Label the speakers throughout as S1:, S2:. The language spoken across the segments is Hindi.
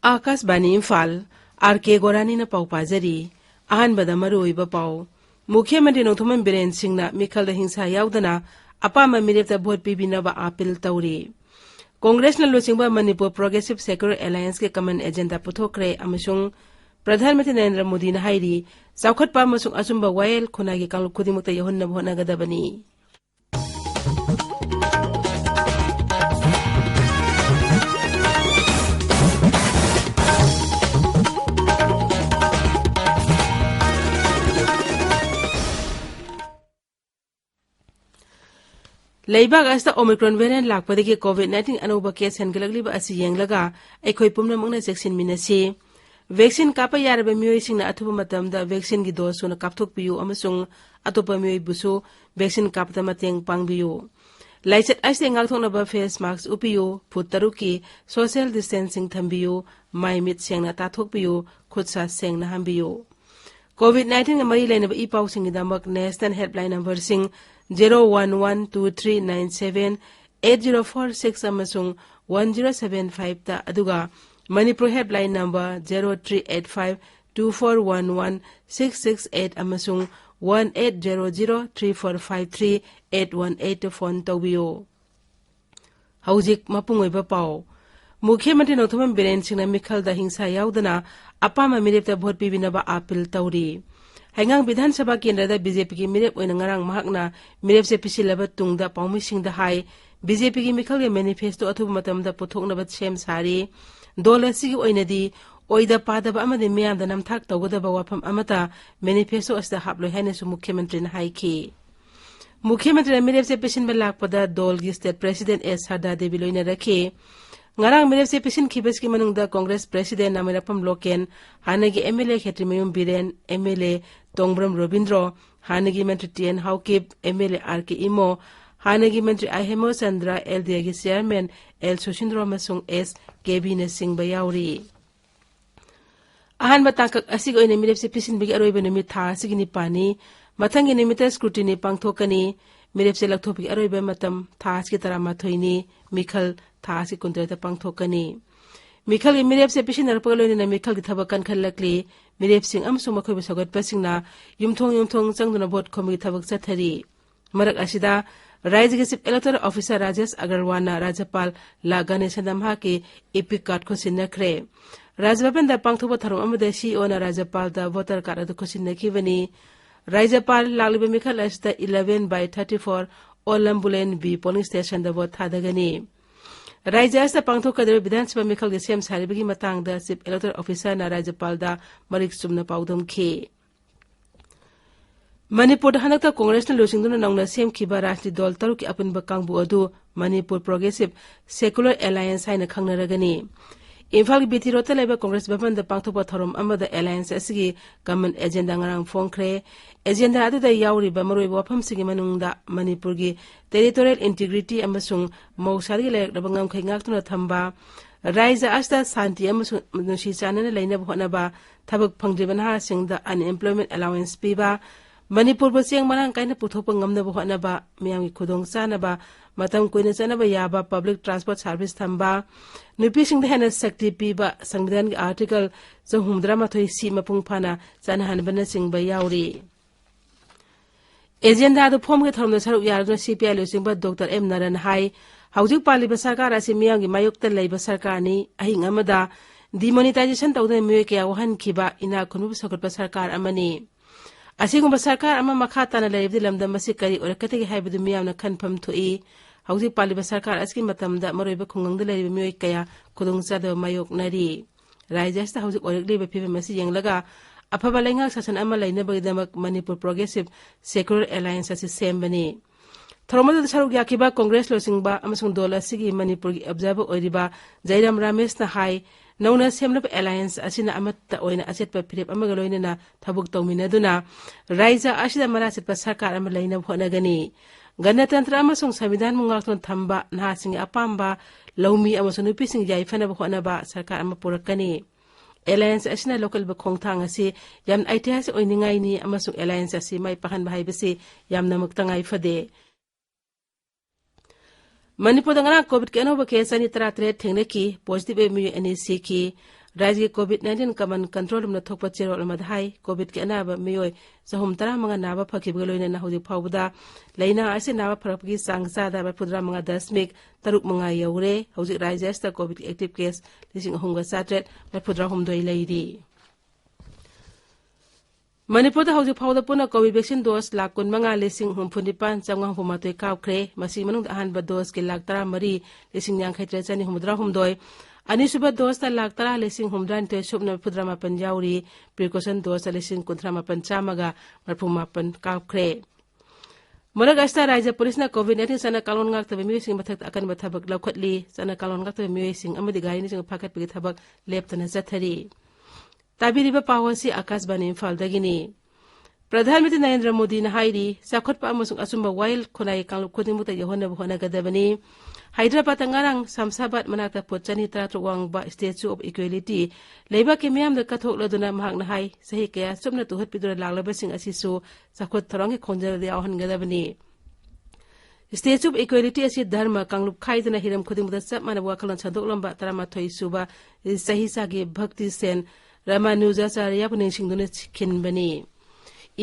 S1: Akashvani Imphal R.K.Gorani na pau pajari ahanbada maruiba pau मुख्यमंत्री नौथुमन बिरेन सिंह मिखल हिंसा यावदना अपामा मिरेपता भोट पीबीनबा अपील तौरी कांग्रेस न लोचिंबा मणिपुर प्रोग्रेसिव सेक्युलर अलायंस के कमन एजेंडा पुथोक्रे अमसुंग प्रधानमंत्री नरेंद्र मोदी न हाइरी चौखटपा अमसुंग अचुंबा वायल खुनागी कांगलुप खुदिमुक्ता यहुन्नब होनागदबनी लेबाग अस्त ओमिक्रॉन वेरिएंट लापदगी कोविड-19 अनोबा केस हेनगलगलिबा असि येंगलगा अखोय पुमनमंगना जेक्सिन मिनसी वैक्सीन कापा यारबा मियोयसिंगना अथुबा मतमदा वैक्सीन गी डोज सुना कापथोकपियु अमसुंग अतोपा मियोयबुसु वैक्सीन कापदा मतेंग पांगबियु लाइचत अइसे ngaktoknaba फेस मास्क उपियु फुट तरुकी सोशल डिस्टेंसिंग थंबियु माइमित सेंगना ताथोकपियु खुदसा सेंगना हंबियु कोविड-19 ga mari lainaba ipawsingidamak national helpline number सिंग 0112397 8046 अमसुंग 1075 ता अदुगा मणिपुर हेल्पलाइन नंबर 03852411 अमसुंग 18003453 फोन तौबियो हौजिक मपुंगोइबा पाओ मुख्यमंत्री नौथुमन बिरेन सिंह मिखल द हिंसा यावदना अपामा मिरेपता भोट पीबिनबा अपील तौरी हाइंगांग विधानसभा केंद्र बीजेपी की मिरेप ओइनंगारांग महकना मिरेप से पिसिलबा तुंगदा पाउमिसिंगदा हाई बीजेपी की मिखल के मैनिफेस्टो अथुब मतमदा पुथोकनबा सेम सारी दोलसिगी ओइनदी ओइदा पादबा अमदि मियामदा नमथाक तौगदबा वाफम अमता मैनिफेस्टो अस्ता हापलो हैनेसु मुख्यमंत्री न हाइखी मुख्यमंत्री मिरेप से पिसिनबा लाकपदा दोलगी स्टेट प्रेसिडेंट एस सरदा देवी लोइना रखे ngarang mirep se pisin khibes ki manungda congress president namirapam loken hanagi mla khetrimayum biren mla tongbram robindro hanagi mantri tn haukip mla rk imo hanagi mantri ahemo sandra ldg gi chairman l sushindro masung s kb ne singh bayauri ahan batangak asig oine mirep se pisin bigi aroibe numit tha sigini pani mathangi nimita scrutiny pangthokani mirep se lakthopigi aroibe matam tha ki tarama thoini mikhal थासी कुंत्रता पांगथोकनी मिखल की मिरेप से पिसिनर पगलोइना मिखल की थबकन खलकली मिरेप सिंह अमसुंग मखोइब सगतपसिंगना युमथोंग चंगदुना भोट खोमगी थबक चथरी मरक असिदा राज्य के चीफ इलेक्टोरल ऑफिसर राजेश अग्रवालना राज्यपाल लागाने सदमहा के एपिक कार्ड को सिन्नखरे राजभवन दा पांगथोब थरम अमदे सीओ ना राज्यपाल दा वोटर कार्ड को सिन्नखिबनी राज्यपाल लालिबे मिखल असिदा 11/34 ओलंबुलेन बी पोलिंग स्टेशन दा वोट थादगनी राज्य अस्त पांगथोकदब विधानसभा मिखल के सेम सारिबगी मतंगदा चीफ इलेक्टोरल ऑफिसर ना राज्यपाल दा मरिक सुमना पाउदमखे मणिपुर हनकता कांग्रेस न लोसिंगदुना नौना सेमखिबा राजनीतिक दल तरुक की अपुनबा कांगबु अदु मणिपुर प्रोग्रेसिव सेक्युलर अलायंस हाइना खंगनरगनी इम्फाल की बीटी रोता लेबा कांग्रेस भवन द पांगथोपा थरम अमदा अलायंस असगी कमन एजेंडा ngarang फोंखरे एजेंडा अदुदा यावरिबा मरोइबा वफम सिगी मनुंगदा मणिपुर की टेरिटोरियल इंटीग्रिटी अमसुंग मौसारी लेरबा ngamkhai ngaktuna thamba राज्य अस्त शांति अमसुंग नुसी चानना लेनबा होनबा थबक फंगद्रिबना सिंगदा अनएम्प्लॉयमेंट अलाउंस पीबा मणिपुर बसेंग मनांग काइना पुथोपा ngamnaba होनबा मियामि खुदोंग चानबा मतम कोइना चनबा याबा पब्लिक ट्रांसपोर्ट सर्विस थंबा नुपीसिंग हेना शक्ति पीबा संविधान की आर्टिकल 113 सी मपुंग फाना चानहनबना सिंगबा यावरी एजेंडा दो फॉर्म के थरम सरुक यारदुना सीपीआई लोसिंगबा डॉक्टर एम नारायण हाई हौजिक पालिबा सरकार असि मियामि मायोक्ता लेबा सरकारनी अहिंग अमदा डिमोनेटाइजेशन तौदना मियोय कया वहनखिबा इना खुनुब सगतबा सरकार अमनी असिगुंबा सरकार अमा मखा ताना लेबदि लमदम मसि करी ओरकतेगी हाइबदु मियामना खनफम थोई हौजिक पालिबा सरकार असकी मतमदा मरोइबा खुंगंगदा लेरिबा मियोय कया खुदोंचादब मायोकनरी राज्यस्ता हौजिक ओरकलिबा फिबा मसि येंगलगा अफबा लेंगा शासन अमा लेनबगिदमक मणिपुर प्रोग्रेसिव सेक्युलर अलायंस असि सेमबनी थरोमद सरुक याकिबा कांग्रेस लोसिंगबा अमसुंग दोल असिगी मणिपुर की ऑब्जर्वर ओइरिबा जयराम रमेश ना हाई नौना सेमलब अलायंस असिना अमत्ता ओइना अचेतपा फिरेप अमगा लोइनना थबुक तौमिनदुना राज्य असिदा मराचेतपा सरकार अमा लेना होनगनी गणतंत्र अमसुंग संविधान मुंगाक्तोन थंबा नासिंग अपाम्बा लौमी अमसुंग नुपीसिंग याइफनबा होनबा सरकार अमा पुरकनी एलायंस असिना लोकल बखोंगथांग असि याम ऐतिहासिक ओइनिंगाइनी अमसुंग एलायंस असि माइ पहन बाहाइबसि यामना मुक्तंगाइ फदे मणिपुर कोविड के अनोबा केस 23 थेंगनकी पॉजिटिव एमयू एनएसी की राज्य कोविड-19 कमन कंट्रोल में थोप चेरोल मधाई कोविड के अनाब मियोय सहम तरा मंगा नाबा फकीब लोइना हौजिक फाउबदा लेना असे नाबा फरकगी सांगसादा बफुद्रा मंगा 10.3 मंगा you're हौजिक राज्यस्ता Covid active case 3,700 बफुद्रा हमदोय Larry Manipur हौजिक फाउदा Pune Covid vaccine dose 1,55,959 कावख्रे Masih मनुंग अहानबा dose के 1,83,953 अनिसुबा डोज 1,13,9 सुबना फुद्रा मापन याउरी प्रिकॉशन डोज 1,58,100 कावख्रे मरगस्ता राज्य पुलिसना कोविड-19 सना कालोन गाक्तबे मियोसिंग मथक अकन बथबक लौखटली सना कालोन गाक्तबे मियोसिंग अमदि गारिनि सिंग फाकटबे थबक लेप्तना जथरी ताबिरिबा पावसी आकाशवाणी इम्फालदगिनी प्रधानमंत्री नरेंद्र मोदी ने हाइरी साखोटपा अमसुंग असुंबा वाइल खुनाई कांगलुप खुदिमुता यहोनब होनागदबनी हैदराबाद अंगारंग सामसाबाद मनाक्ता पोचनी तरात्र वांगबा स्टैच्यू ऑफ इक्वालिटी लेबा के मियाम द कथोकलदुना महाकना हाई सही कया सुबना तुहत पिदुरा लागलबसिंग असिसु साखोट थरोंगे खोंजल यावहनगदबनी स्टैच्यू ऑफ इक्वालिटी असि धर्म कांगलुप खाइदना हिरम खुदिमुता सब मानव वाखलन छदोकलंबा तरामाथोई सुबा सही सागे भक्ति सेन रामानुजाचार्य पुनिंगसिंगदुना खिनबनी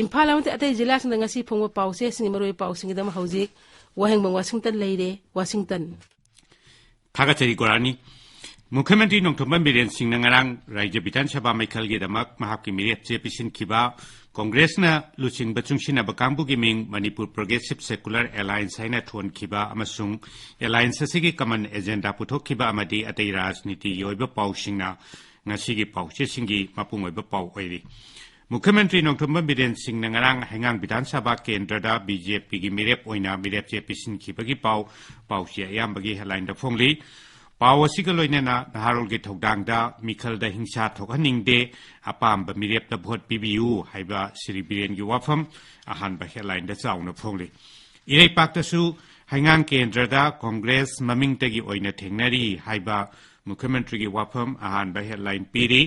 S1: इम्फाल अमते अतै जिल्लासिंगदा ngasi phongba pause singi maroi pausingidam hauzik Wahengbam Washington leire Washington
S2: R.K.Gorani मुख्यमंत्री नोंथोंबम बिरेन सिंह नंगरांग राज्य विधानसभा मैखलगे दमक महाकि मिरेप चे पिसिन खिबा कांग्रेस न लुचिंग बचुंगसिना बकांबुगी मिंग मणिपुर प्रोग्रेसिव सेकुलर अलायंस हाइना थोन खिबा अमसुंग अलायंस असिगी कमन एजेंडा पुथोक खिबा अमदी अतै राजनीति योइबा पाउसिंगना ngasiगी पाउचे सिंगी मपुंग ओइबा पाउ ओइरी मुख्यमंत्री नोंथोंबम बिरेन सिंह नंगरांग हेंगांग विधानसभा केंद्रदा बीजेपी की मिरेप ओइना मिरेप चे पिसिन खिबगी पाउचे अयामबगी हेडलाइन द फोंगली पाव असिगा लोइनेना नहारोल के थौदांगदा मिखलदा हिंसा थोकहनिंगदे अपाम्बा मिरेपदा भोट पिबियु हाइबा श्री बिरेन की वाफम अहानबा हेडलाइन द चाउना फोंगली इरेपाक्तसु हेंगांग केंद्रदा कांग्रेस ममिंगतगी ओइना थेंगनरी हाइबा मुख्यमंत्री की वाफम अहानबा हेडलाइन पीरी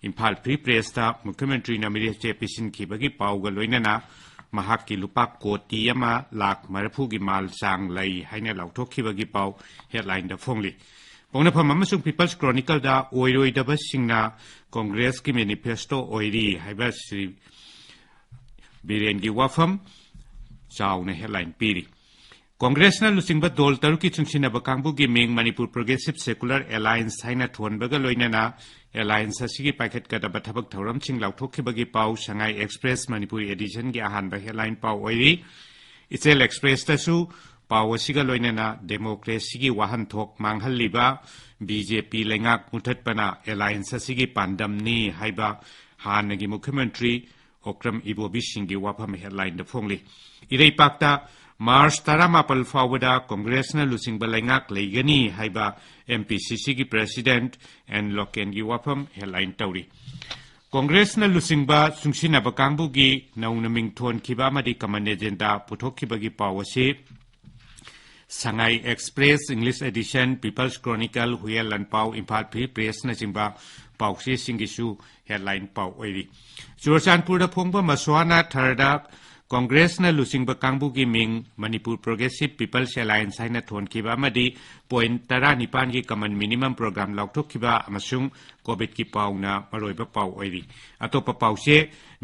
S2: इम्फाल फ्री प्रेस दा मुख्यमंत्री न मिरेप चे पिसिन खिबगी पाउगा लोइनेना महाकी लुपा कोटी यमा लाख मरफू की माल सांग लई हाइना लाउथोखिबगी पाउ हेडलाइन द फोंगली पौनफम अमसुंग पीपल्स क्रॉनिकल दा ओइरोइदबा सिंगना कांग्रेस की मैनिफेस्टो ओइरी हाइबा श्री बिरेन की वाफम चाउना हेडलाइन पीरी कांग्रेस न लुचिंगबा दोल तरुकी चुंगसिनबा कांगबुगी मिंग मणिपुर प्रोग्रेसिव सेकुलर अलायंस हाइना थोनबगा लोइनेना अलायंस असिगी पाइखटगदबा थबक थौरमसिंग लाउथोखिबगी पाउ संगाई एक्सप्रेस मणिपुरी एडिशन की अहानबा हेडलाइन पाउ ओइरी इचेल एक्सप्रेस तसु पाउ असिगा लोइनेना डेमोक्रेसी की वाहनथोक मांगहल्लिबा बीजेपी लेंगाक मुथतपना अलायंस असिगी पांडमनी हाइबा हानगी मुख्यमंत्री ओक्रम इबोबी सिंह की वाफम हेडलाइन द फोंगली इरेपाक्ता मार्च 18 फाउबदा कांग्रेस न लुचिंगबा लेंगाक लेगनी हाइबा एमपीसीसी की प्रेसिडेंट एन लोकेन की वाफम हेडलाइन तौरी कांग्रेस न लुचिंगबा सुंगसिनबा कांगबुगी नौनमिंग थोन खिबा मदि कमन एजेंडा पुथोखिबगी पावसी Sangai Express English edition People's Chronicle हुयल लनपाउ इम्फाल फ्री प्रेस न चिंबा पाउसे सिंगिसु हेडलाइन पाउ ओइरी चुरचानपुर फोंगबा मसवाना थर्डा कांग्रेस न लुचिंगबा कांगबुगी मिंग मणिपुर प्रोग्रेसिव पीपल्स अलायंस हाइना थोनखिबा मदि पॉइंट 19 की कमन मिनिमम प्रोग्राम लाउथोखिबा अमसुंग कोविड की पाउना मरोइबा पाउ ओइरी अतोपा पाउसे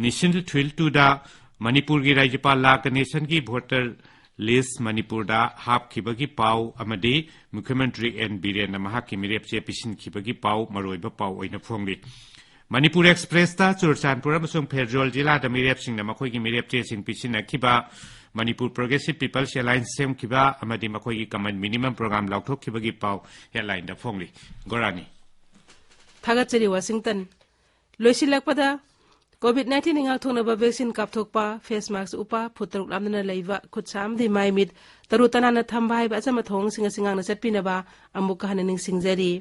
S2: नेशनल थ्रिल टू दा मणिपुर की राज्यपाल ला गणेशन की वोटर लिस्ट मणिपुर दा हापखिबगी पाउ अमदि मुख्यमंत्री एन बिरेन महाकी मिरेपचे पिसिनखिबगी पाउ मरोइबा पाउ ओइना फोंगली मणिपुर एक्सप्रेस ता चुरचानपुर अमसुंग फेडरल जिला दा मिरेपसिंगना मखोइगी मिरेपचे सिंग पिसिनखिबा मणिपुर प्रोग्रेसिव पीपल्स अलायंस सेमखिबा अमदि मखोइगी कमन मिनिमम प्रोग्राम लाउथोखिबगी पाउ हेडलाइन दा फोंगली गोरानी
S1: थागचरी वाशिंगटन लोइसिलकपदा कोविड-19 इंगा थोनबा वैक्सीन कापथोकपा फेस मास्क उपा फुतरुक लामना लैबा खुदसामदि माइमित तरुतनाना थंबा हाइबा असम थोंग सिंगा सिंगांगना चटपिनबा अमुक हना निंगसिंगजरी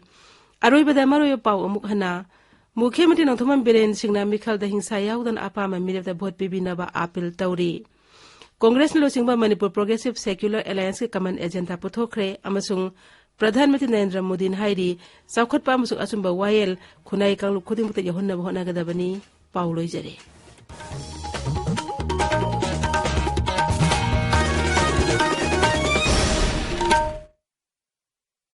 S1: अरोइबदा मरोय पाउ अमुक हना मुख्यमंत्री नोंथोंबम बिरेन सिंगना मिखलदा हिंसा याउदन अपामा मिरेपदा भोट पिबिनबा अपील तौरी कांग्रेस न लुचिंगबा मणिपुर प्रोग्रेसिव सेक्युलर अलायंस के कमन एजेंडा पुथोखरे अमसुंग प्रधानमंत्री नरेंद्र मोदी हाइरी साउखटपा अमसुंग असुंबा वायल खुनाई कांगलुप खुदिमुता यहोनब होनागदबनी पाउ लोइजरे।